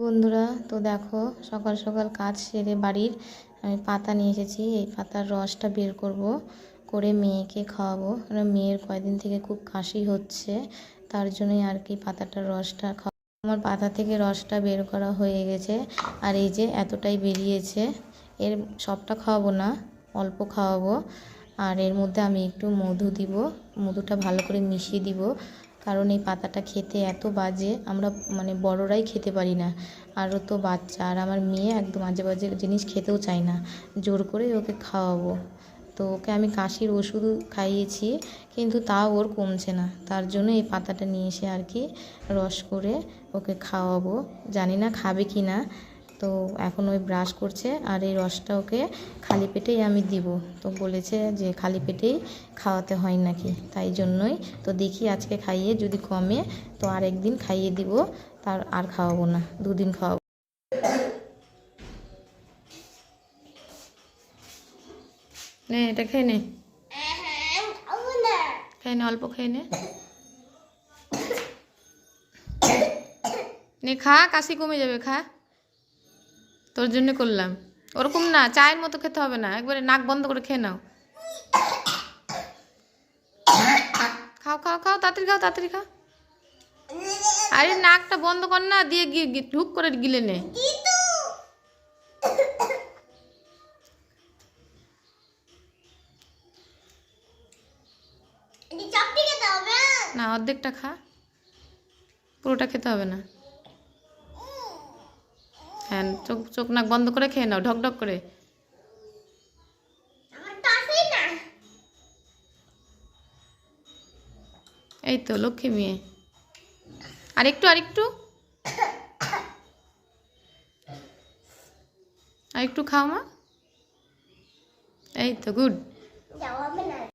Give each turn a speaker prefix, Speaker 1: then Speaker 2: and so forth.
Speaker 1: বন্ধুরা, তো দেখো সকাল সকাল কাজ সেরে বাড়ির আমি পাতা নিয়ে এসেছি। এই পাতার রসটা বের করব, করে মেয়েকে খাওয়াবো। কারণ মেয়ের কয়েকদিন থেকে খুব কাশি হচ্ছে, তার জন্যই আর কি পাতাটার রসটা আমার পাতা থেকে রসটা বের করা হয়ে গেছে। আর এই যে এতটাই বেরিয়েছে, এর সবটা খাওয়াবো না, অল্প খাওয়াবো। আর এর মধ্যে আমি একটু মধু দিব, মধুটা ভালো করে মিশিয়ে দিব। কারণ এই পাতাটা খেতে এত বাজে, আমরা মানে বড়রাই খেতে পারি না, আরও তো বাচ্চা। আর আমার মেয়ে একদম আজে বাজে জিনিস খেতেও চায় না, জোর করে ওকে খাওয়াবো। তো ওকে আমি কাশির ওষুধ খাইয়েছি, কিন্তু তাও ওর কমছে না। তার জন্য এই পাতাটা নিয়ে এসে আর কি রস করে ওকে খাওয়াবো। জানি না খাবে কি না। তো এখন ওই ব্রাশ করছে, আর এই রসটা ওকে খালি পেটেই আমি দিব। তো বলেছে যে খালি পেটেই খাওয়াতে হয় নাকি, তাই জন্যই। তো দেখি আজকে খাইয়ে যদি কমে তো আর একদিন খাইয়ে দিব, তার আর খাওয়াবো না, 2 দিন খাওয়াবো। নে এটা খেয়ে নে, খেয়ে নে, অল্প খেয়ে নে। নে খা, কাশি কমে যাবে, খা। তোর জন্য করলাম। ওরকম না, চায়ের মতো খেতে হবে না, একবারে নাক বন্ধ করে খেয়ে নাও। খাও খাও খাও, তাড়াতাড়ি খাও, তাড়াতাড়ি খাও। আরে নাকটা বন্ধ কর না, দিয়ে ঢুক করে গিলে নে। না, অর্ধেকটা খা, পুরোটা খেতে হবে না। হ্যাঁ, চোখ চোখ নাক বন্ধ করে খেয়ে নাও, ঢক ঢক করে। এই তো লক্ষ্মী মেয়ে। আরেকটু আরেকটু আরেকটু খাও মা। এই তো গুড।